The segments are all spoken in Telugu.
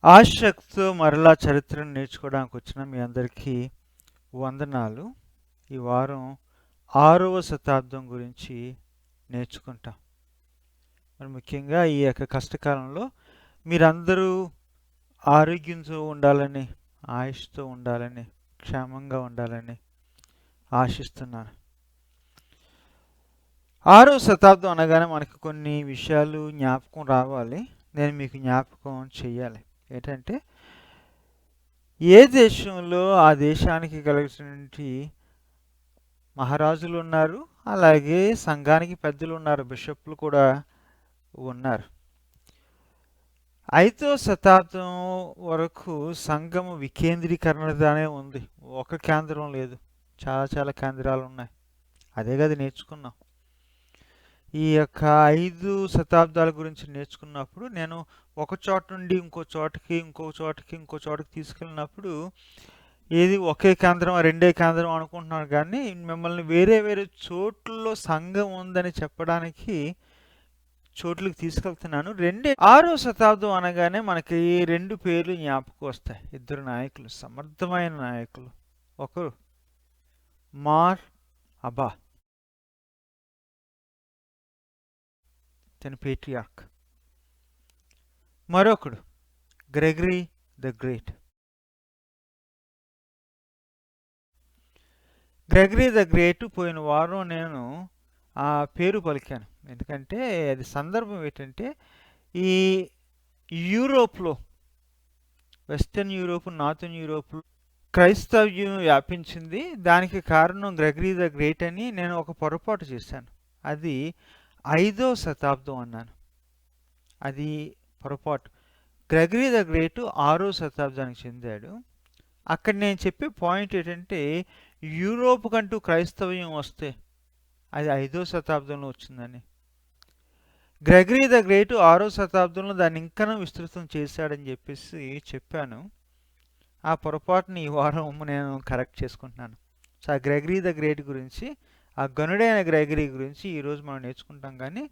ఆసక్తితో మరలా చరిత్రను నేర్చుకోవడానికి వచ్చిన మీ అందరికీ వందనాలు. ఈ వారం 6వ శతాబ్దం గురించి నేర్చుకుంటాం. మరి ముఖ్యంగా ఈ యొక్క కష్టకాలంలో మీరందరూ ఆరోగ్యంతో ఉండాలని, ఆయుష్తో ఉండాలని, క్షేమంగా ఉండాలని ఆశిస్తున్నాను. 6వ శతాబ్దం అనగానే మనకు కొన్ని విషయాలు జ్ఞాపకం రావాలి. నేను మీకు జ్ఞాపకం చేయాలి. ఏంటంటే ఏ దేశంలో ఆ దేశానికి కలిగినటువంటి మహారాజులు ఉన్నారు, అలాగే సంఘానికి పెద్దలు ఉన్నారు, బిషప్లు కూడా ఉన్నారు. 5వ శతాబ్దం వరకు సంఘము వికేంద్రీకరణగానే ఉంది. ఒక కేంద్రం లేదు, చాలా చాలా కేంద్రాలు ఉన్నాయి. అదే కదా నేర్చుకున్నాం. ఈ యొక్క 5 శతాబ్దాల గురించి నేర్చుకున్నప్పుడు నేను ఒక చోట నుండి ఇంకో చోటకి, ఇంకో చోటకి, ఇంకో చోటకి తీసుకెళ్ళినప్పుడు ఏది ఒకే కేంద్రం, రెండే కేంద్రం అనుకుంటున్నాను, కానీ మిమ్మల్ని వేరే వేరే చోట్లలో సంఘం ఉందని చెప్పడానికి చోట్లకి తీసుకెళ్తున్నాను. 6వ శతాబ్దం అనగానే మనకి 2 పేర్లు జ్ఞాపకం వస్తాయి. 2 నాయకులు, సమర్థమైన నాయకులు. ఒకరు మార్ అబా, తన పేట్రియార్క్. మరొకడు Gregory the great. Gregory the great పోయిన వారం నేను ఆ పేరు పలికాను. ఎందుకంటే అది సందర్భం ఏంటంటే ఈ యూరోప్లో, వెస్టర్న్ యూరోప్, నార్థన్ యూరోప్లో క్రైస్తవ్యం వ్యాపించింది. దానికి కారణం గ్రెగరీ ద గ్రేట్ అని నేను ఒక పొరపాటు చేశాను. అది 5వ శతాబ్దం అన్నాను. అది పొరపాటు. గ్రెగరీ ద గ్రేట్ 6వ శతాబ్దానికి చెందాడు. అక్కడ నేను చెప్పే పాయింట్ ఏంటంటే యూరోప్ కంటూ క్రైస్తవ్యం వస్తే అది 5వ శతాబ్దంలో వచ్చిందని. గ్రెగరీ ద గ్రేట్ 6వ శతాబ్దంలో దాన్ని ఇంకా విస్తృతం చేశాడని చెప్పేసి చెప్పాను. ఆ పొరపాటుని ఈ వారం నేను కరెక్ట్ చేసుకుంటున్నాను. సో ఆ గ్రెగరీ ద గ్రేట్ గురించి, ఆ గనుడైన గ్రెగరీ గురించి ఈరోజు మనం నేర్చుకుంటాం. కానీ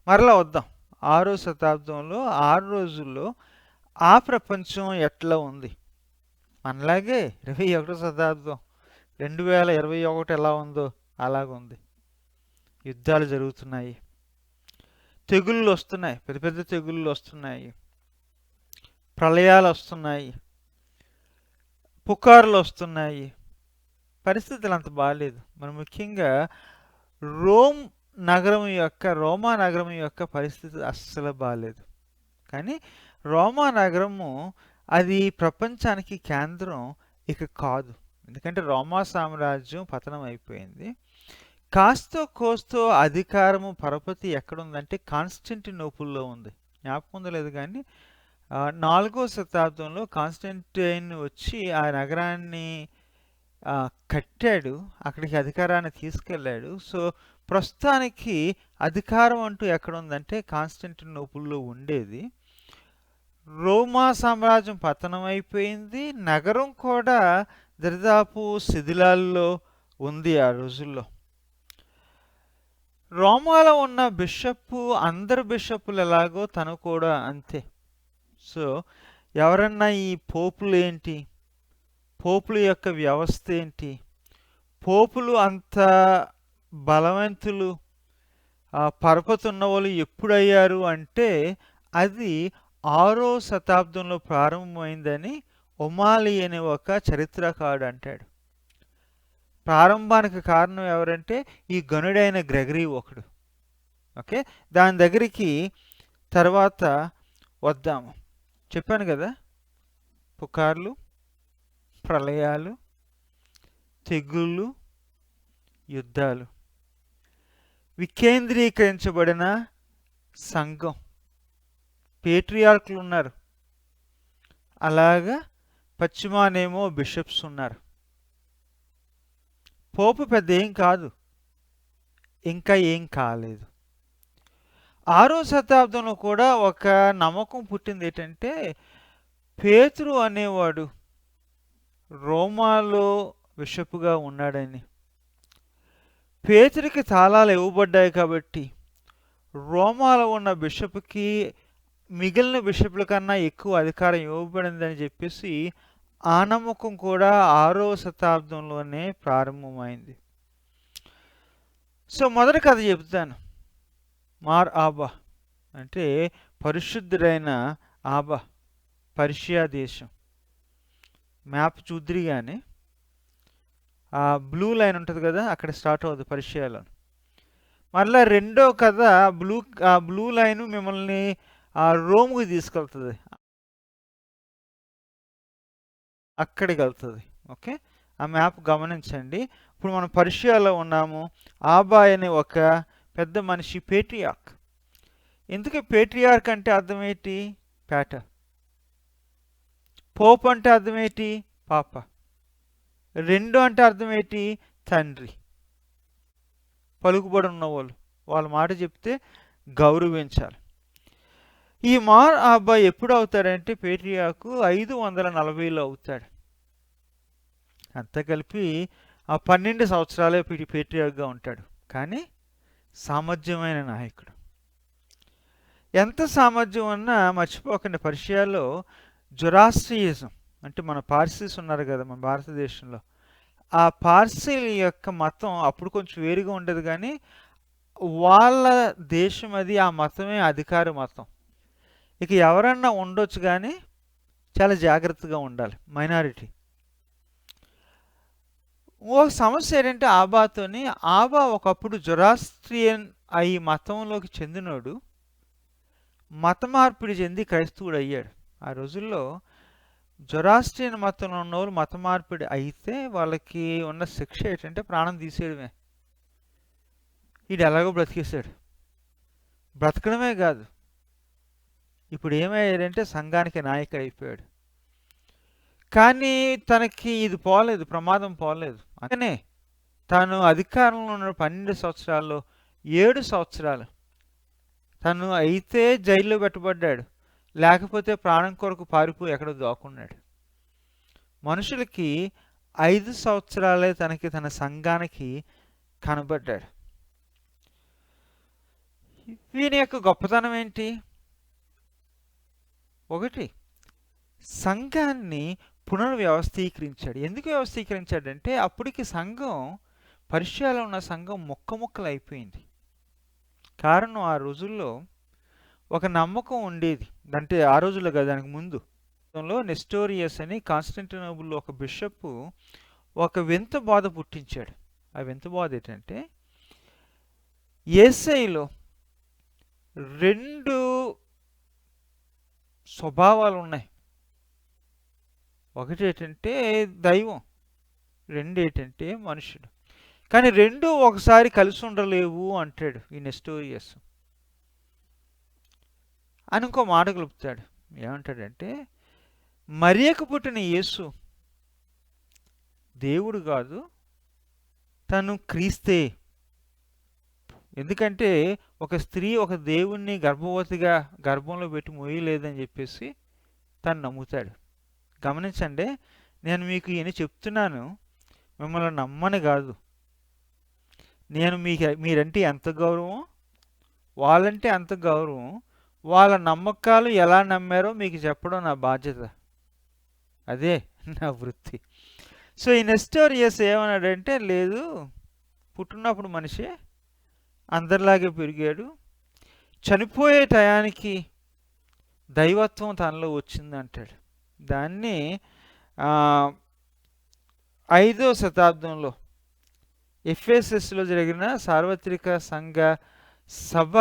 మరలా వద్దాం. 6వ శతాబ్దంలో 6 రోజుల్లో ఆ ప్రపంచం ఎట్లా ఉంది, మనలాగే 21వ శతాబ్దం 2021 ఎలా ఉందో అలాగుంది. యుద్ధాలు జరుగుతున్నాయి, తెగుళ్ళు వస్తున్నాయి, పెద్ద పెద్ద తెగుళ్ళు వస్తున్నాయి, ప్రళయాలు వస్తున్నాయి, పుకార్లు వస్తున్నాయి. పరిస్థితులు అంత బాగాలేదు. మరి ముఖ్యంగా రోమా నగరం యొక్క పరిస్థితి అస్సలు బాగాలేదు. కానీ రోమా నగరము అది ప్రపంచానికి కేంద్రం ఇక కాదు. ఎందుకంటే రోమా సామ్రాజ్యం పతనం అయిపోయింది. కాస్తో కోస్తో అధికారము పరపతి ఎక్కడుందంటే కాన్స్టంటినోపుల్లో ఉంది. జ్ఞాపకం ఉందో లేదు కానీ 4వ శతాబ్దంలో కాన్స్టంటైన్ వచ్చి ఆ నగరాన్ని కట్టాడు, అక్కడికి అధికారాన్ని తీసుకెళ్ళాడు. సో ప్రస్తుతానికి అధికారం అంటూ ఎక్కడుందంటే కాన్స్టంటినోపుల్లో ఉండేది. రోమా సామ్రాజ్యం పతనం అయిపోయింది. నగరం కూడా దరిదాపు శిథిలాల్లో ఉంది ఆ రోజుల్లో. రోమాలో ఉన్న బిషప్పు అందరు బిషప్పులు ఎలాగో తను కూడా అంతే. సో ఎవరన్నా ఈ పోపులు ఏంటి, పోపుల యొక్క వ్యవస్థ ఏంటి, పోపులు అంత బలవంతులు, పరపతి ఉన్న వాళ్ళు ఎప్పుడయ్యారు అంటే అది 6వ శతాబ్దంలో ప్రారంభమైందని ఒమాలి అనే ఒక చరిత్రకారుడు అంటాడు. ప్రారంభానికి కారణం ఎవరంటే ఈ గనుడైన గ్రెగరీ ఒకడు. ఓకే, దాని దగ్గరికి తర్వాత వద్దాము. చెప్పాను కదా, పుకార్లు, ప్రళయాలు, తెగుళ్ళు, యుద్ధాలు, వికేంద్రీకరించబడిన సంఘం, పేట్రియార్కులు ఉన్నారు, అలాగా పశ్చిమానేమో బిషప్స్ ఉన్నారు. పోపు పెద్ద ఏం కాదు, ఇంకా ఏం కాలేదు. 6వ శతాబ్దంలో కూడా ఒక నమ్మకం పుట్టింది ఏంటంటే పేతురు అనేవాడు రోమాలో బిషప్గా ఉన్నాడని. పేతురికి తాళాలు ఇవ్వబడ్డాయి కాబట్టి రోమాలో ఉన్న బిషప్కి మిగిలిన బిషప్ల కన్నా ఎక్కువ అధికారం ఇవ్వబడిందని చెప్పేసి ఆ నమ్మకం కూడా 6వ శతాబ్దంలోనే ప్రారంభమైంది. సో మొదటి కథ చెప్తాను. మార్ ఆబా అంటే పరిశుద్ధుడైన ఆబా, పర్షియా దేశం. మ్యాప్ చూద్దురు కానీ ఆ బ్లూ లైన్ ఉంటుంది కదా, అక్కడ స్టార్ట్ అవుతుంది పర్షియాలో. మళ్ళీ రెండో కథ ఆ బ్లూ లైన్ మిమ్మల్ని ఆ రోమ్కి తీసుకెళ్తుంది, అక్కడికి వెళ్తుంది. ఓకే, ఆ మ్యాప్ గమనించండి. ఇప్పుడు మనం పర్షియాలో ఉన్నాము. ఆబా అనే ఒక పెద్ద మనిషి పేట్రియార్క్. ఎందుకు పేట్రియార్క్ అంటే అర్థం ఏంటి? పేట. పోప్ అంటే అర్థం ఏంటి? పాప. రెండు అంటే అర్థం ఏంటి? తండ్రి. పలుకుబడి ఉన్నవాళ్ళు, వాళ్ళ మాట చెప్తే గౌరవించాలి. ఈ మార్ ఆబా ఎప్పుడు అవుతాడంటే పేట్రియార్కు 540లో అవుతాడు. అంతా కలిపి ఆ 12 సంవత్సరాలే పేట్రియార్క్గా ఉంటాడు. కానీ సామర్థ్యమైన నాయకుడు. ఎంత సామర్థ్యం అన్నా మర్చిపోకండి, పర్షియాలో జొరాస్ట్రియిజం అంటే మన పార్సీస్ ఉన్నారు కదా మన భారతదేశంలో, ఆ పార్సీల యొక్క మతం అప్పుడు కొంచెం వేరుగా ఉండేది. కానీ వాళ్ళ దేశం అది, ఆ మతమే అధికార మతం. ఇక ఎవరన్నా ఉండొచ్చు కానీ చాలా జాగ్రత్తగా ఉండాలి, మైనారిటీ. ఓ సమస్య ఏంటంటే ఆబాతోని, ఆబా ఒకప్పుడు జొరాస్ట్రియన్ ఈ మతంలోకి చెందినోడు మత మార్పిడి చెంది క్రైస్తవుడు అయ్యాడు. ఆ రోజుల్లో జొరాస్ట్రియన్ మతంలో ఉన్నవాళ్ళు మత మార్పిడి అయితే వాళ్ళకి ఉన్న శిక్ష ఏంటంటే ప్రాణం తీసేయడమే. వీడు ఎలాగో బ్రతికేశాడు. బ్రతకడమే కాదు, ఇప్పుడు ఏమయ్యాడంటే సంఘానికి నాయకుడు అయిపోయాడు. కానీ తనకి ఇది పోలేదు, ప్రమాదం పోలేదు. అందుకనే తాను అధికారంలో ఉన్న 12 సంవత్సరాల్లో 7 సంవత్సరాలు తను అయితే జైల్లో పెట్టబడ్డాడు, లేకపోతే ప్రాణం కొరకు పారిపోయి ఎక్కడో దాక్కున్నాడు. మనుషులకి 5 సంవత్సరాలే తన సంఘానికి కనబడ్డాడు. వీని యొక్క గొప్పతనం ఏంటి? ఒకటి, సంఘాన్ని పునర్వ్యవస్థీకరించాడు. ఎందుకు వ్యవస్థీకరించాడంటే అప్పటికి సంఘం, పర్షియాలో ఉన్న సంఘం ముక్కలు అయిపోయింది. కారణం ఆ రోజుల్లో ఒక నమ్మకం ఉండేది. అంటే ఆ రోజుల్లో కదా, దానికి ముందు నెస్టోరియస్ అని కాన్స్టాంటినోపుల్లో ఒక బిషప్ ఒక వింత బాధ పుట్టించాడు. ఆ వింత బాధ ఏంటంటే యేసయ్యలో 2 స్వభావాలు ఉన్నాయి. ఒకటి ఏంటంటే దైవం, 2 ఏంటంటే మనుషుడు. కానీ 2 ఒకసారి కలిసి ఉండలేవు అంటాడు ఈ నెస్టోరియస్. అని ఇంకో మాట కలుపుతాడు. ఏమంటాడంటే మరియకు పుట్టిన యేసు దేవుడు కాదు, తను క్రీస్తే. ఎందుకంటే ఒక స్త్రీ ఒక దేవుణ్ణి గర్భవతిగా గర్భంలో పెట్టి మోయలేదని చెప్పేసి తను నమ్ముతాడు. గమనించండి, నేను మీకు ఈయన చెప్తున్నాను, మిమ్మల్ని నమ్మని కాదు. నేను మీరంటే ఎంత గౌరవం, వాళ్ళంటే అంత గౌరవం. వాళ్ళ నమ్మకాలు ఎలా నమ్మారో మీకు చెప్పడం నా బాధ్యత, అదే నా వృత్తి. సో ఈ నెస్టోరియస్ ఏమన్నాడంటే, లేదు, పుట్టినప్పుడు మనిషి అందరిలాగే పెరిగాడు, చనిపోయే టయానికి దైవత్వం తనలో వచ్చింది అంటాడు. దాన్ని 5వ శతాబ్దంలో ఎఫెసస్లో జరిగిన సార్వత్రిక సంఘ సభ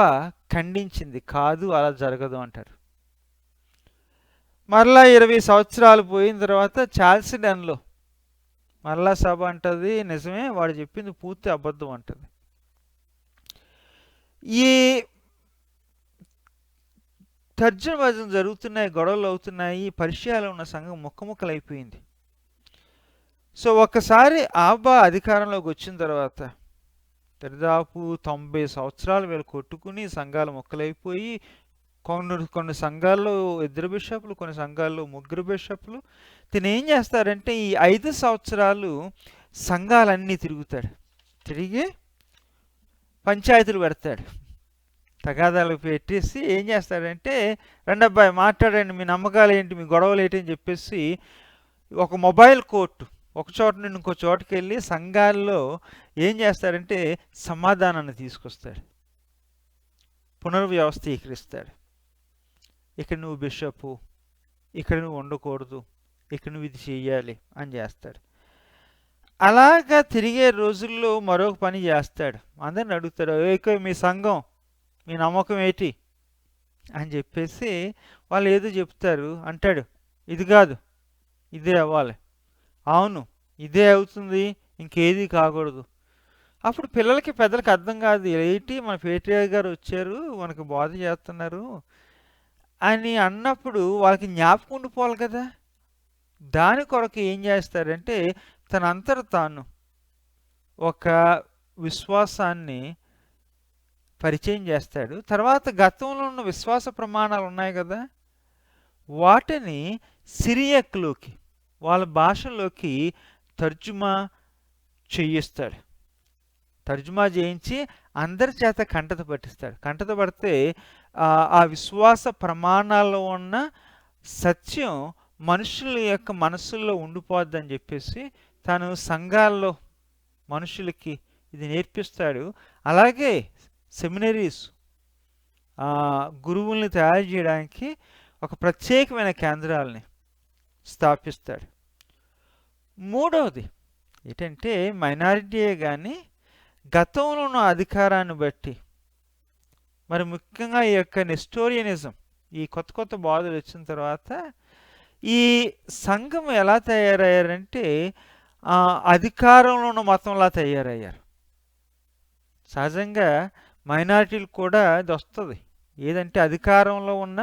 ఖండించింది. కాదు, అలా జరగదు అంటారు. మరలా 20 సంవత్సరాలు పోయిన తర్వాత చాల్సిడన్లో మరలా సభ అంటది, నిజమే, వాడు చెప్పింది పూర్తి అబద్ధం అంటది. ఈ తర్జన భర్జన జరుగుతున్నాయి, గొడవలు అవుతున్నాయి. పర్షియాలో ఉన్న సంఘం ముక్కలు అయిపోయింది. సో ఒక్కసారి ఆబా అధికారంలోకి వచ్చిన తర్వాత దాదాపు 90 సంవత్సరాలు వీళ్ళు కొట్టుకుని సంఘాలు మొక్కలైపోయి, కొన్ని సంఘాల్లో 2 బిషప్లు, కొన్ని సంఘాల్లో 3 బిషప్లు. తిని ఏం చేస్తారంటే ఈ 5 సంవత్సరాలు సంఘాలన్నీ తిరుగుతాడు, తిరిగి పంచాయతీలు పెడతాడు. తగాదాలు పెట్టేసి ఏం చేస్తాడంటే, రండి అబ్బాయి మాట్లాడండి, మీ నమ్మకాలు ఏంటి, మీ గొడవలు ఏంటి అని చెప్పేసి ఒక మొబైల్ కోర్టు ఒక చోట నుండి ఇంకో చోటుకి వెళ్ళి సంఘాల్లో ఏం చేస్తాడంటే సమాధానాన్ని తీసుకొస్తాడు, పునర్వ్యవస్థీకరిస్తాడు. ఇక్కడ నువ్వు బిషపు, ఇక్కడ నువ్వు ఉండకూడదు, ఇక్కడ నువ్వు ఇది చెయ్యాలి అని చేస్తాడు. అలాగా తిరిగే రోజుల్లో మరొక పని చేస్తాడు. అందరిని అడుగుతాడు, ఏకో మీ సంఘం, మీ నమ్మకం ఏంటి అని చెప్పేసి వాళ్ళు ఏదో చెప్తారు. అంటాడు, ఇది కాదు, ఇదే అవ్వాలి. అవును, ఇదే అవుతుంది, ఇంకేది కాకూడదు. అప్పుడు పిల్లలకి పెద్దలకి అర్థం కాదు, ఏంటి మన పేట్రియా గారు వచ్చారు మనకు బోధ చేస్తున్నారు అని అన్నప్పుడు వాళ్ళకి జ్ఞాపకం ఉండిపోవాలి కదా. దాని కొరకు ఏం చేస్తారంటే తనంతట తాను ఒక విశ్వాసాన్ని పరిచయం చేస్తాడు. తర్వాత గతంలో ఉన్న విశ్వాస ప్రమాణాలు ఉన్నాయి కదా, వాటిని సిరియక్లోకి, వాళ్ళ భాషలోకి తర్జుమా చేయిస్తాడు. తర్జుమా చేయించి అందరి చేత కంటత పట్టిస్తాడు. కంటత పడితే ఆ విశ్వాస ప్రమాణాల్లో ఉన్న సత్యం మనుషుల యొక్క మనసుల్లో ఉండిపోద్దని చెప్పేసి తాను సంఘాల్లో మనుషులకి ఇది నేర్పిస్తాడు. అలాగే సెమినరీస్ గురువుల్ని తయారు చేయడానికి ఒక ప్రత్యేకమైన కేంద్రాలని స్థాపిస్తాడు. మూడవది ఏంటంటే మైనారిటీయే కానీ గతంలో ఉన్న అధికారాన్ని బట్టి, మరి ముఖ్యంగా ఈ యొక్క నెస్టోరియనిజం, ఈ కొత్త కొత్త బోధలు వచ్చిన తర్వాత ఈ సంఘం ఎలా తయారయ్యారంటే అధికారంలో ఉన్న మతంలా తయారయ్యారు. సహజంగా మైనారిటీలు కూడా ఇది వస్తుంది. ఏదంటే అధికారంలో ఉన్న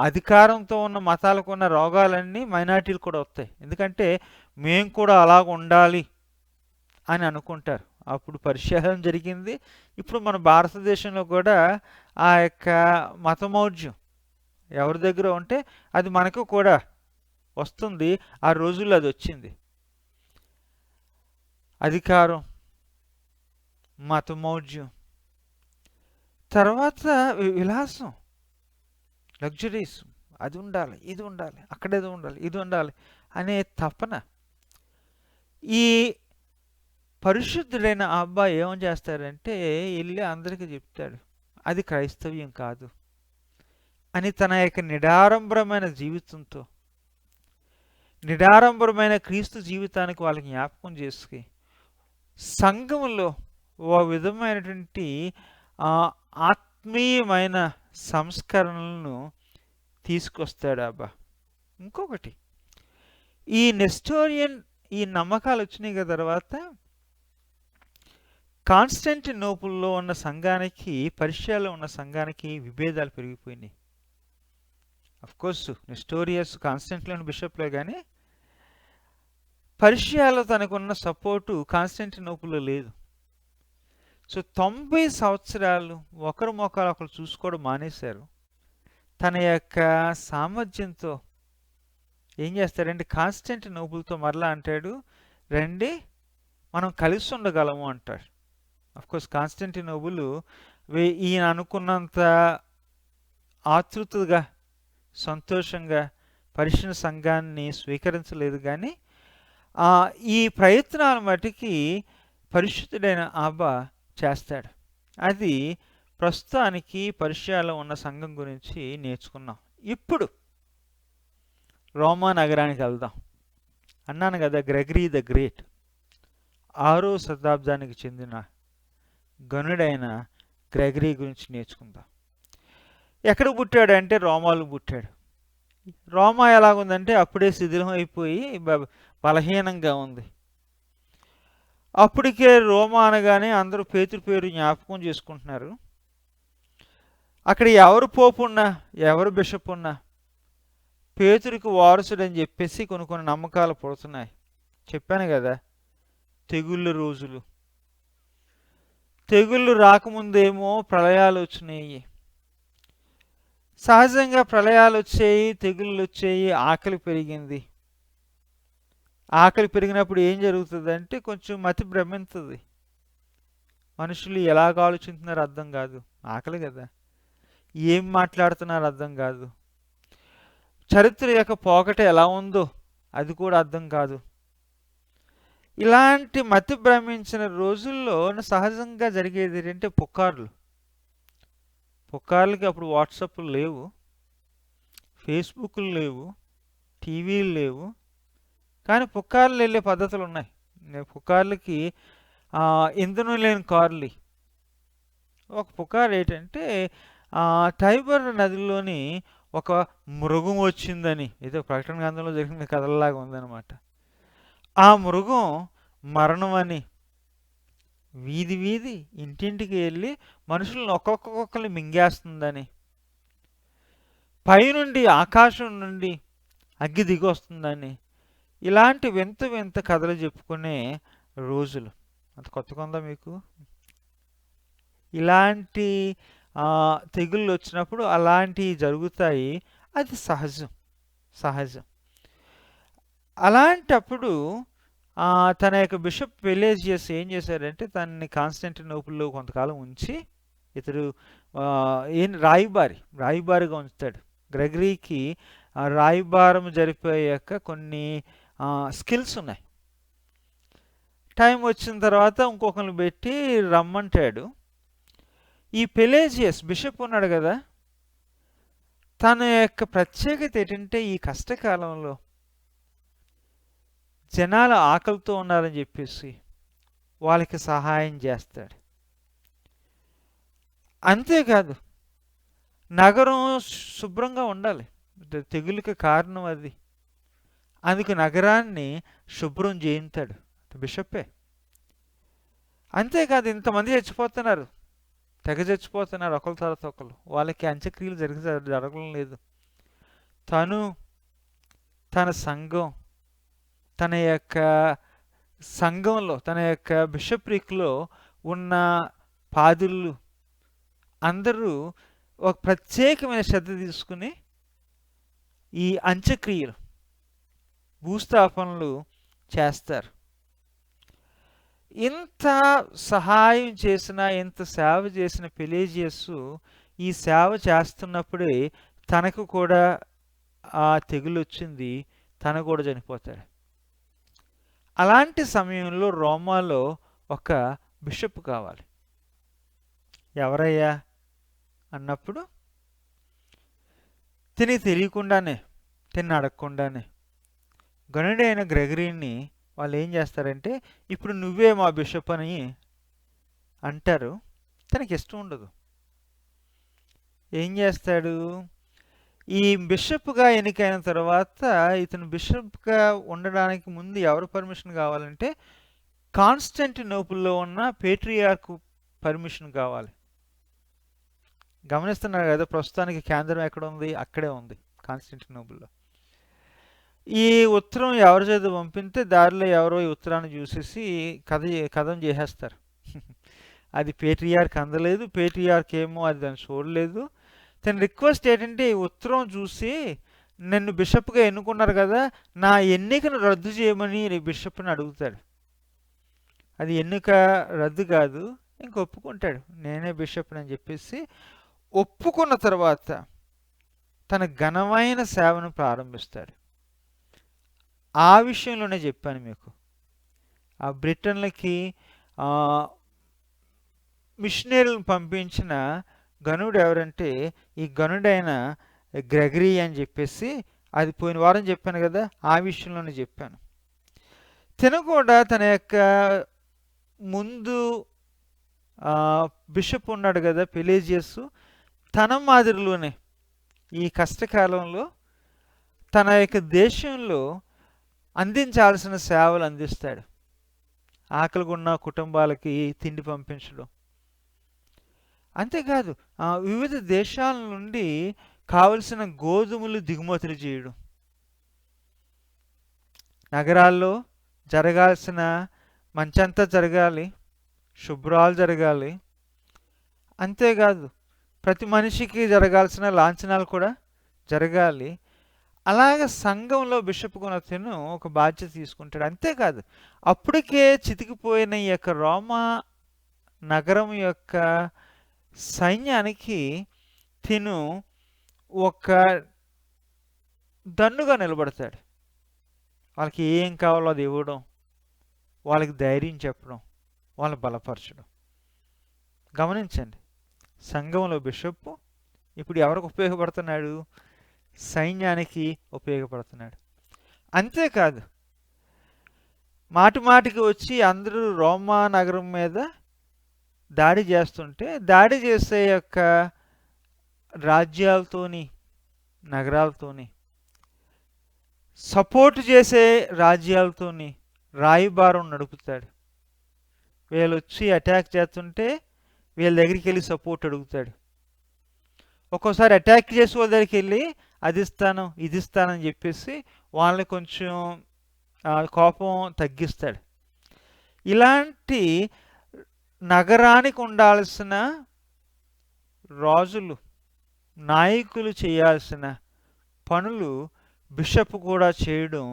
అధికారంతో ఉన్న మతాలకు ఉన్న రోగాలన్నీ మైనారిటీలు కూడా వస్తాయి. ఎందుకంటే మేము కూడా అలాగ ఉండాలి అని అనుకుంటారు. అప్పుడు పరిశీలన జరిగింది. ఇప్పుడు మన భారతదేశంలో కూడా ఆ యొక్క మతమౌఢ్యం ఎవరి దగ్గర ఉంటే అది మనకు కూడా వస్తుంది. ఆ రోజుల్లో అది వచ్చింది. అధికారం, మతమౌఢ్యం, తర్వాత విలాసం, లగ్జరీస్, అది ఉండాలి, ఇది ఉండాలి, అక్కడేదో ఉండాలి, ఇది ఉండాలి అనే తపన. ఈ పరిశుద్ధుడైన ఆ అబ్బాయి ఏం చేస్తారంటే వెళ్ళి అందరికీ చెప్తాడు, అది క్రైస్తవ్యం కాదు అని. తన యొక్క నిడారంభరమైన జీవితంతో, నిడారంభరమైన క్రీస్తు జీవితానికి వాళ్ళకి జ్ఞాపకం చేసుకు సంఘంలో ఓ విధమైనటువంటి ఆత్మీయమైన సంస్కరణలను తీసుకొస్తాడు అబ్బా. ఇంకొకటి, ఈ నెస్టోరియన్ ఈ నమ్మకాలు వచ్చినాయి కదా, తర్వాత కాన్స్టాంటినోపుల్లో ఉన్న సంఘానికి పర్షియాలో ఉన్న సంఘానికి విభేదాలు పెరిగిపోయినాయి. అఫ్కోర్స్ నెస్టోరియస్ కాన్స్టాంటినోపుల్ బిషప్లే కానీ పర్షియాలో తనకున్న సపోర్టు కాన్స్టాంటినోపుల్లో లేదు. సో 90 సంవత్సరాలు ఒకరు మొక్కలు ఒకరు చూసుకోవడం మానేశారు. తన యొక్క సామర్థ్యంతో ఏం చేస్తాడంటే కాన్స్టాంటినోపుల్తో మరలా అంటాడు, రండి మనం కలిసి ఉండగలము అంటాడు. అఫ్కోర్స్ కాన్స్టాంటినోపుల్ ఈయన అనుకున్నంత ఆతృతగా సంతోషంగా పర్షియన్ సంఘాన్ని స్వీకరించలేదు. కానీ ఈ ప్రయత్నాల మటుకి పరిశుద్ధుడైన అబ్బా చేస్తాడు. అది ప్రస్తుతానికి పర్షియాలో ఉన్న సంఘం గురించి నేర్చుకున్నాం. ఇప్పుడు రోమా నగరానికి వెళ్దాం. అన్నాను కదా, గ్రెగరీ ద గ్రేట్ 6వ శతాబ్దానికి చెందిన గనుడైన గ్రెగరీ గురించి నేర్చుకుందాం. ఎక్కడ పుట్టాడు అంటే రోమాలో పుట్టాడు. రోమా ఎలాగుందంటే అప్పుడే శిథిలం అయిపోయి బలహీనంగా ఉంది. అప్పటికే రోమా అనగానే అందరూ పేతురు పేరు జ్ఞాపకం చేసుకుంటున్నారు. అక్కడ ఎవరు పోపు ఉన్నా, ఎవరు బిషప్ ఉన్నా పేతురికి వారసుడని చెప్పేసి కొన్ని కొన్ని నమ్మకాలు పుడుతున్నాయి. చెప్పాను కదా, తెగుళ్ళ రోజులు. తెగుళ్ళు రాకముందేమో ప్రళయాలు వచ్చినాయి. సహజంగా ప్రళయాలు వచ్చాయి, తెగుళ్ళు వచ్చాయి, ఆకలి పెరిగింది. ఆకలి పెరిగినప్పుడు ఏం జరుగుతుందంటే కొంచెం మతి భ్రమిస్తుంది. మనుషులు ఎలాగ ఆలోచిస్తున్నారో అర్థం కాదు. ఆకలి కదా. ఏం మాట్లాడుతున్నారో అర్థం కాదు. చరిత్ర యొక్క పోకట ఎలా ఉందో అది కూడా అర్థం కాదు. ఇలాంటి మతి భ్రమించిన రోజుల్లో సహజంగా జరిగేది ఏంటంటే పుకార్లు. పుకార్లకి అప్పుడు వాట్సాప్లు లేవు, ఫేస్బుక్లు లేవు, టీవీలు లేవు. కానీ పుకార్లు వెళ్ళే పద్ధతులు ఉన్నాయి. పుకార్లకి ఇంధనం లేని కార్లు. ఒక పుకారు ఏంటంటే టైబర్ నదిలోని ఒక మృగం వచ్చిందని, ఏదో ప్రకటన గ్రంథంలో జరిగిన కథలలాగా ఉందన్నమాట. ఆ మృగం మరణం అని, వీధి వీధి ఇంటింటికి వెళ్ళి మనుషులను ఒక్కొక్కరిని మింగేస్తుందని, పైనుండి ఆకాశం నుండి అగ్గి దిగి వస్తుందని, ఇలాంటి వింత వింత కథలు చెప్పుకునే రోజులు. అంత కొత్తగా ఉందా మీకు? ఇలాంటి తెగుళ్ళు వచ్చినప్పుడు అలాంటివి జరుగుతాయి. అది సహజం. సహజం. అలాంటప్పుడు తన యొక్క బిషప్ పెలేజియస్ ఏం చేశారంటే తనని కాన్స్టాంటినోపుల్లో కొంతకాలం ఉంచి, ఇతడు రాయిబారిగా ఉంచుతాడు. గ్రెగరీకి రాయిబారం జరిపోయాక కొన్ని స్కిల్స్ ఉన్నాయి. టైం వచ్చిన తర్వాత ఇంకొకరిని పెట్టి రమ్మంటాడు. ఈ పెలేజియస్ బిషప్ ఉన్నాడు కదా, తన యొక్క ప్రత్యేకత ఏంటంటే ఈ కష్టకాలంలో జనాలు ఆకలితో ఉన్నారని చెప్పేసి వాళ్ళకి సహాయం చేస్తాడు. అంతేకాదు, నగరం శుభ్రంగా ఉండాలి, తెగులుకి కారణం అది. అందుకు నగరాన్ని శుభ్రం చేయించాడు బిషప్పే. అంతేకాదు, ఇంతమంది చచ్చిపోతున్నారు, తెగ చచ్చిపోతున్నారు ఒకరి తర్వాత ఒకరు. వాళ్ళకి అంత్యక్రియలు జరగడం లేదు. తన సంఘం, తన యొక్క సంఘంలో, తన యొక్క బిషప్రిక్లో ఉన్న పాదులు అందరూ ఒక ప్రత్యేకమైన శ్రద్ధ తీసుకుని ఈ అంత్యక్రియలు, భూస్థాపనలు చేస్తారు. ఇంత సహాయం చేసిన, ఇంత సేవ చేసిన పెలేజియస్ ఈ సేవ చేస్తున్నప్పుడే తనకు కూడా ఆ తెగులు వచ్చింది, తను కూడా చనిపోతాడు. అలాంటి సమయంలో రోమాలో ఒక బిషప్ కావాలి. ఎవరయ్యా అన్నప్పుడు తిని తెలియకుండానే, తిని అడగకుండానే గనుడైన గ్రెగరీని వాళ్ళు ఏం చేస్తారంటే, ఇప్పుడు నువ్వే మా బిషప్ అని అంటారు. తనకి ఇష్టం ఉండదు. ఏం చేస్తాడు, ఈ బిషప్గా ఎన్నికైన తర్వాత ఇతను బిషప్గా ఉండడానికి ముందు ఎవరు పర్మిషన్ కావాలంటే కాన్స్టాంటినోపుల్లో ఉన్న పేట్రియార్కు పర్మిషన్ కావాలి. గమనిస్తున్నారు కదా, ప్రస్తుతానికి కేంద్రం ఎక్కడ ఉంది? అక్కడే ఉంది, కాన్స్టాంటినోపుల్లో. ఈ ఉత్తరం ఎవరి చేత పంపితే దారిలో ఎవరో ఈ ఉత్తరాన్ని చూసేసి కథం చేసేస్తారు. అది పేట్రియార్కి అందలేదు, పేట్రియార్క్ ఏమో అది దాన్ని చూడలేదు. తన రిక్వెస్ట్ ఏంటంటే, ఈ ఉత్తరం చూసి నన్ను బిషప్గా ఎన్నుకున్నారు కదా, నా ఎన్నికను రద్దు చేయమని బిషప్ని అడుగుతాడు. అది ఎన్నిక రద్దు కాదు, ఇంక ఒప్పుకుంటాడు, నేనే బిషప్ని అని చెప్పేసి. ఒప్పుకున్న తర్వాత తన ఘనమైన సేవను ప్రారంభిస్తాడు. ఆ విషయంలోనే చెప్పాను మీకు. ఆ బ్రిటన్లకి మిషనరీలను పంపించిన గనుడు ఎవరంటే ఈ గనుడైన గ్రెగరీ అని చెప్పేసి, అది పోయిన వారం చెప్పాను కదా, ఆ విషయంలోనే చెప్పాను. తను కూడా తన యొక్క ముందు బిషప్ ఉన్నాడు కదా పెలేజియస్, తన మాదిరిలోనే ఈ కష్టకాలంలో తన యొక్క దేశంలో అందించాల్సిన సేవలు అందిస్తాడు. ఆకలిగా ఉన్న కుటుంబాలకి తిండి పంపించడం, అంతేకాదు వివిధ దేశాల నుండి కావలసిన గోధుమలు దిగుమతులు చేయడం, నగరాల్లో జరగాల్సిన మంచంతా జరగాలి, శుభ్రాలు జరగాలి. అంతేకాదు, ప్రతి మనిషికి జరగాల్సిన లాంఛనాలు కూడా జరగాలి. అలాగే సంఘంలో బిషప్గా అతను ఒక బాధ్యత తీసుకుంటాడు. అంతేకాదు, అప్పటికే చితికిపోయిన ఈ యొక్క రోమా నగరం యొక్క సైన్యానికి తిను ఒక దన్నుగా నిలబడతాడు. వాళ్ళకి ఏం కావాలో అది ఇవ్వడం, వాళ్ళకి ధైర్యం చెప్పడం, వాళ్ళని బలపరచడం. గమనించండి, సంఘంలో బిషప్ ఇప్పుడు ఎవరికి ఉపయోగపడుతున్నాడు? సైన్యానికి ఉపయోగపడుతున్నాడు. అంతేకాదు, మాటి మాటికి వచ్చి అందరూ రోమా నగరం మీద దాడి చేస్తుంటే, దాడి చేసే యొక్క రాజ్యాలతోని, నగరాలతోని, సపోర్ట్ చేసే రాజ్యాలతోని రాయబారం నడుపుతాడు. వీళ్ళు వచ్చి అటాక్ చేస్తుంటే వీళ్ళ దగ్గరికి వెళ్ళి సపోర్ట్ అడుగుతాడు. ఒక్కోసారి అటాక్ చేసి వాళ్ళ దగ్గరికి వెళ్ళి అది ఇస్తాను ఇది ఇస్తానని చెప్పేసి వాళ్ళని కొంచెం కోపం తగ్గిస్తాడు. ఇలాంటి నగరానికి ఉండాల్సిన రాజులు, నాయకులు చేయాల్సిన పనులు బిషప్ కూడా చేయడం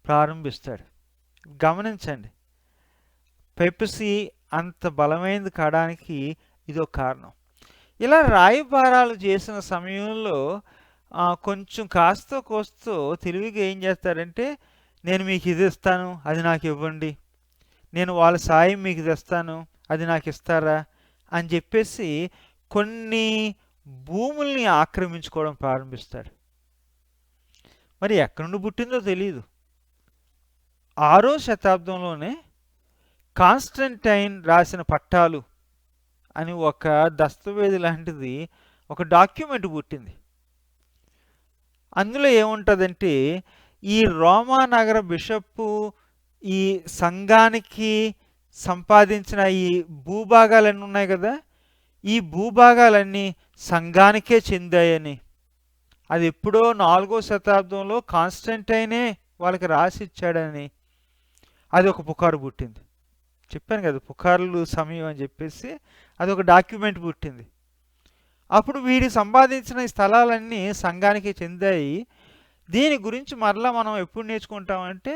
ప్రారంభిస్తాడు. గమనించండి, పెపసి అంత బలమైనది కావడానికి ఇదో కారణం. ఇలా రాయబారాలు చేసిన సమయంలో కొంచెం కాస్తో కోస్తో తెలివిగా ఏం చేస్తారంటే, నేను మీకు ఇది ఇస్తాను అది నాకు ఇవ్వండి, నేను వాళ్ళ సాయం మీకు తెస్తాను అది నాకు ఇస్తారా అని చెప్పేసి కొన్ని భూముల్ని ఆక్రమించుకోవడం ప్రారంభిస్తాడు. మరి ఎక్కడి నుండి పుట్టిందో తెలియదు. 6వ శతాబ్దంలోనే కాన్స్టంటైన్ రాసిన పట్టాలు అని ఒక దస్తవేది లాంటిది, ఒక డాక్యుమెంట్ పుట్టింది. అందులో ఏముంటుందంటే, ఈ రోమా నగర బిషప్పు ఈ సంఘానికి సంపాదించిన ఈ భూభాగాలన్నీ ఉన్నాయి కదా, ఈ భూభాగాలన్నీ సంఘానికే చెందాయని, అది ఎప్పుడో 4వ శతాబ్దంలో కాన్స్టంటైనే వాళ్ళకి రాసి ఇచ్చాడని అది ఒక పుకారు పుట్టింది. చెప్పాను కదా, పుకార్లు సమయం అని చెప్పేసి అది ఒక డాక్యుమెంట్ పుట్టింది. అప్పుడు వీడి సంపాదించిన ఈ స్థలాలన్నీ సంఘానికి చెందాయి. దీని గురించి మరలా మనం ఎప్పుడు నేర్చుకుంటామంటే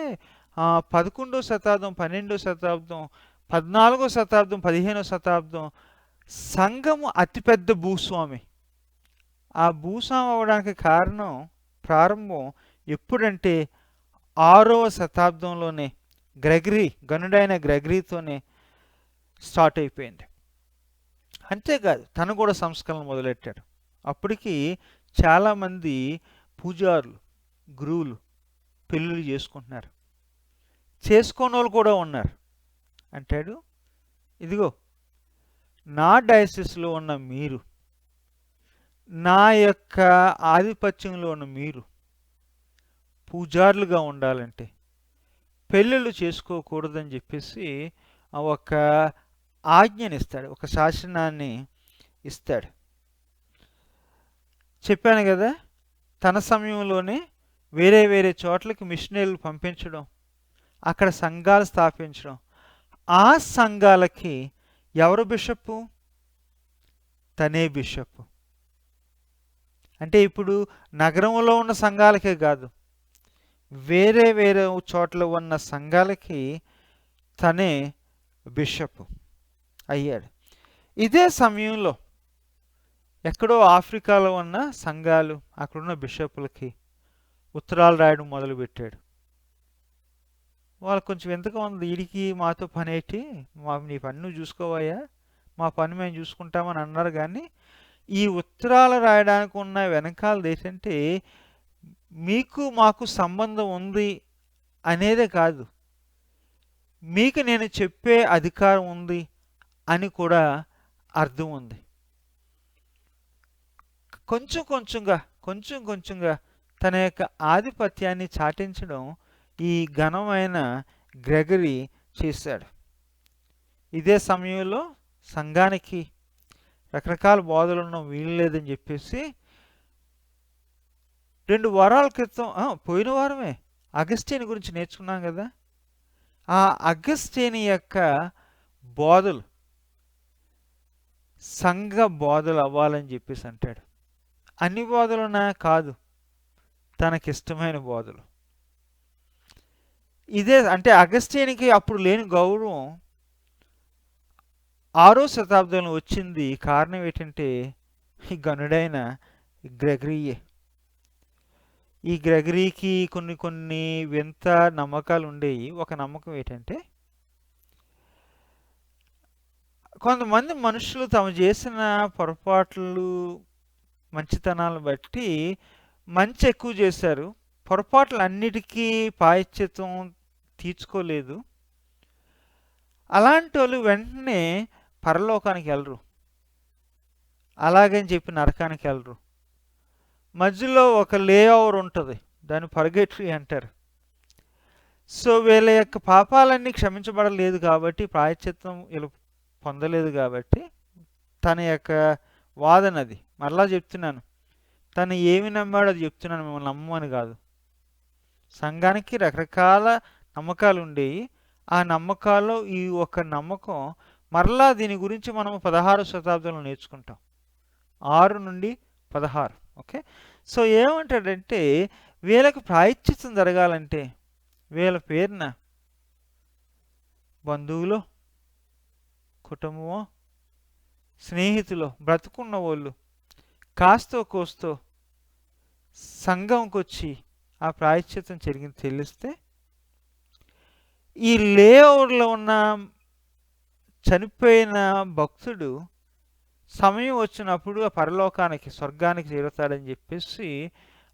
11వ శతాబ్దం, 12వ శతాబ్దం, 14వ శతాబ్దం, 15వ శతాబ్దం సంఘము అతిపెద్ద భూస్వామి. ఆ భూస్వామి అవ్వడానికి కారణం, ప్రారంభం ఎప్పుడంటే 6వ శతాబ్దంలోనే గ్రెగరీ, గనుడైన గ్రెగరీతోనే స్టార్ట్ అయిపోయింది. అంతేకాదు, తను కూడా సంస్కరణ మొదలెట్టాడు. అప్పటికి చాలామంది పూజారులు, గురువులు పెళ్ళిళ్ళు చేసుకుంటున్నారు. చేసుకోని వాళ్ళు కూడా ఉన్నారు. అంటాడు, ఇదిగో నా డయాసిస్లో ఉన్న మీరు, నా యొక్క ఆధిపత్యంలో ఉన్న మీరు పూజారులుగా ఉండాలంటే పెళ్ళిళ్ళు చేసుకోకూడదని చెప్పేసి ఒక ఆజ్ఞని ఇస్తాడు, ఒక శాసనాన్ని ఇస్తాడు. చెప్పాను కదా, తన సమయంలోనే వేరే వేరే చోట్లకి మిషనరీలు పంపించడం, అక్కడ సంఘాలు స్థాపించడం. ఆ సంఘాలకి ఎవరు బిషప్పు? తనే బిషప్పు. అంటే ఇప్పుడు నగరంలో ఉన్న సంఘాలకే కాదు, వేరే వేరే చోట్ల ఉన్న సంఘాలకి తనే బిషప్ అయ్యాడు. ఇదే సమయంలో ఎక్కడో ఆఫ్రికాలో ఉన్న సంఘాలు, అక్కడున్న బిషప్పులకి ఉత్తరాలు రాయడం మొదలుపెట్టాడు. వాళ్ళకు కొంచెం ఎంతగా ఉంది, వీడికి మాతో పని ఏంటి, నీ పని నువ్వు చూసుకోవాయా, మా పని మేము చూసుకుంటామని అన్నారు. కానీ ఈ ఉత్తరాలు రాయడానికి ఉన్న వెనకాలది ఏంటంటే, మీకు మాకు సంబంధం ఉంది అనేదే కాదు, మీకు నేను చెప్పే అధికారం ఉంది అని కూడా అర్థం ఉంది. కొంచెం కొంచెంగా తన యొక్క ఆధిపత్యాన్ని చాటించడం ఈ ఘనమైన గ్రెగరీ చేశాడు. ఇదే సమయంలో సంఘానికి రకరకాల బోధలు ఉండడం వీలు లేదని చెప్పేసి 2 వారాల క్రితం, పోయిన వారమే అగస్టిన్ గురించి నేర్చుకున్నాం కదా, ఆ అగస్టిన్ యొక్క బోధలు సంఘ బోధలు అవ్వాలని చెప్పేసి అంటాడు. అన్ని బోధలున్నా కాదు, తనకిష్టమైన బోధలు. ఇదే అంటే అగస్టిన్కి అప్పుడు లేని గౌరవం 6వ శతాబ్దంలో వచ్చింది. కారణం ఏంటంటే ఈ గనుడైన గ్రెగరీయే. ఈ గ్రెగరీకి కొన్ని కొన్ని వింత నమ్మకాలు ఉండేవి. ఒక నమ్మకం ఏంటంటే కొంతమంది మనుషులు తాము చేసిన పొరపాట్లు, మంచితనాలను బట్టి మంచి ఎక్కువ చేశారు. పొరపాట్లన్నిటికీ ప్రాయశ్చిత్తం తీర్చుకోలేదు. అలాంటోళ్ళు వెంటనే పరలోకానికి వెళ్ళరు. అలాగని చెప్పి నరకానికి వెళ్ళరు. మధ్యలో ఒక లేఓవర్ ఉంటుంది. దాన్ని పర్గేటరీ అంటారు. సో వీళ్ళ యొక్క పాపాలన్నీ క్షమించబడలేదు కాబట్టి, ప్రాయశ్చిత్తం వీళ్ళు పొందలేదు కాబట్టి, తన యొక్క వాదన అది. మరలా చెప్తున్నాను, తను ఏమి నమ్మాడో అది చెప్తున్నాను, మిమ్మల్ని నమ్మని కాదు. సంఘానికి రకరకాల నమ్మకాలు ఉండేవి. ఆ నమ్మకాల్లో ఈ ఒక నమ్మకం, మరలా దీని గురించి మనం 16వ శతాబ్దంలో నేర్చుకుంటాం. 6 నుండి 16. ఓకే. సో ఏమంటాడంటే వీళ్ళకి ప్రాయశ్చిత్తం జరగాలంటే వీళ్ళ పేరున బంధువులో, కుటుంబమో, స్నేహితులో, బ్రతుకున్న వాళ్ళు కాస్తో కోస్తో సంఘంకి వచ్చి ఆ ప్రాయశ్చిత్తం జరిగింది తెలిస్తే, ఈ లేఓవర్లో ఉన్న చనిపోయిన భక్తుడు సమయం వచ్చినప్పుడు ఆ పరలోకానికి, స్వర్గానికి చేరుతాడని చెప్పేసి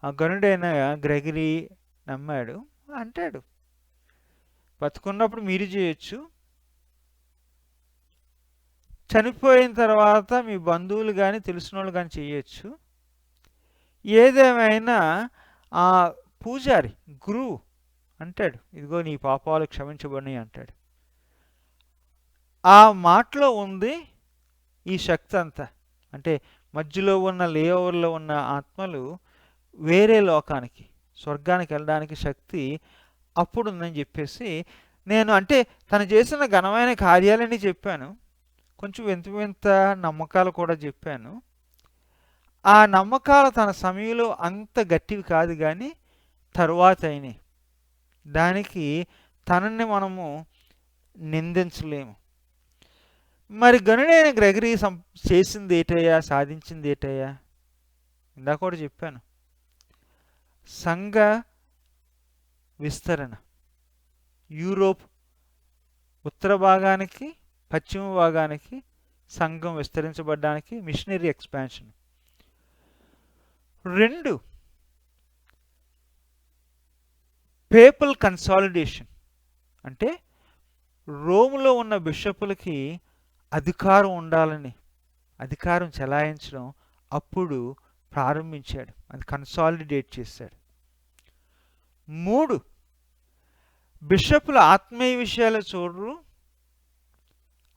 ఆ గనుడైన గ్రెగరీ నమ్మాడు. అంటాడు, బతుకున్నప్పుడు మీరు చేయొచ్చు, చనిపోయిన తర్వాత మీ బంధువులు కానీ తెలిసిన వాళ్ళు కానీ చేయొచ్చు. ఏదేమైనా ఆ పూజారి, గురువు అంటాడు, ఇదిగో నీ పాపాలు క్షమించబడినాయి అంటాడు. ఆ మాటలో ఉంది ఈ శక్తి అంతా. అంటే మధ్యలో ఉన్న లేఓవర్లో ఉన్న ఆత్మలు వేరే లోకానికి, స్వర్గానికి వెళ్ళడానికి శక్తి అప్పుడు ఉందని చెప్పేసి నేను, అంటే తను చేసిన ఘనమైన కార్యాలని చెప్పాను. కొంచెం వింత వింత నమ్మకాలు కూడా చెప్పాను. ఆ నమ్మకాలు తన సమయంలో అంత గట్టివి కాదు, కానీ తరువాత అయినాయి. దానికి తనని మనము నిందించలేము. మరి గనుడైన గ్రెగరీ చేసింది ఏటయ్యా, సాధించింది ఏటయ్యా? ఇందాక కూడా చెప్పాను, సంఘ విస్తరణ. యూరోప్ ఉత్తర భాగానికి, పశ్చిమ భాగానికి సంఘం విస్తరించబడ్డానికి మిషనరీ ఎక్స్పాన్షన్. 2 PayPal consolidation. అంటే రోములో ఉన్న బిషపులకి అధికారం ఉండాలని, అధికారం చెలాయించడం అప్పుడు ప్రారంభించాడు. అది కన్సాలిడేట్ చేశాడు. 3 బిషపుల ఆత్మీయ విషయాలు చూడరు,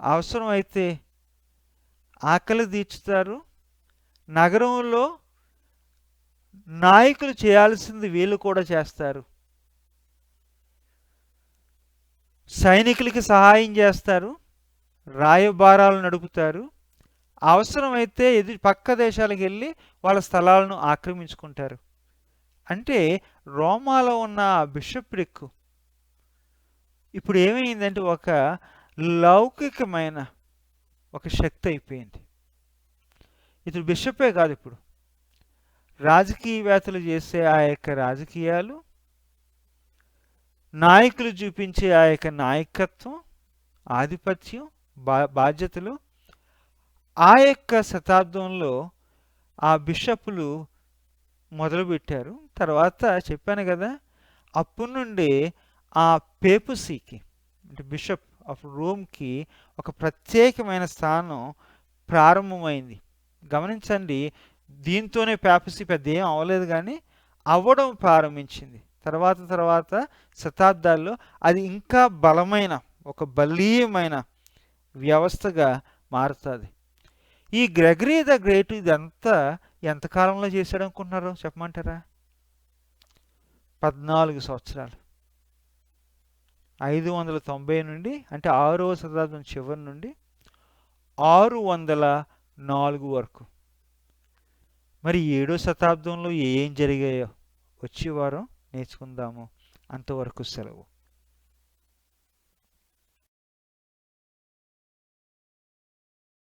అవసరమైతే ఆకలి తీర్చుతారు. నగరంలో నాయకులు చేయాల్సింది వీళ్ళు కూడా చేస్తారు. సైనికులకి సహాయం చేస్తారు, రాయబారాలు నడుపుతారు. అవసరమైతే పక్క దేశాలకు వెళ్ళి వాళ్ళ స్థలాలను ఆక్రమించుకుంటారు. అంటే రోమాలో ఉన్న బిషప్రిక్ ఇప్పుడు ఏమైందంటే ఒక లౌకికమైన ఒక శక్తి అయిపోయింది. ఇతడు బిషపే కాదు, ఇప్పుడు రాజకీయవేత్తలు చేసే ఆ యొక్క రాజకీయాలు, నాయకులు చూపించే ఆ యొక్క నాయకత్వం, ఆధిపత్యం, బాధ్యతలు, ఆ యొక్క శతాబ్దంలో ఆ బిషపులు మొదలుపెట్టారు. తర్వాత చెప్పాను కదా, అప్పటి నుండి ఆ పేపసీకి, అంటే బిషప్ ఆఫ్ రోమ్కి ఒక ప్రత్యేకమైన స్థానం ప్రారంభమైంది. గమనించండి, దీంతోనే పేపసీ పెద్ద ఏం అవ్వలేదు, కానీ అవ్వడం ప్రారంభించింది. తర్వాత శతాబ్దాల్లో అది ఇంకా బలమైన, ఒక బలీయమైన వ్యవస్థగా మారుతుంది. ఈ గ్రెగరీ ద గ్రేట్ ఇదంతా ఎంతకాలంలో చేశాడు అనుకుంటున్నారు చెప్పమంటారా? 14 సంవత్సరాలు. 590 నుండి, అంటే 6వ శతాబ్దం చివరి నుండి 604 వరకు. మరి 7వ శతాబ్దంలో ఏం జరిగాయో వచ్చే వారం నేర్చుకుందాము. అంతవరకు సెలవు.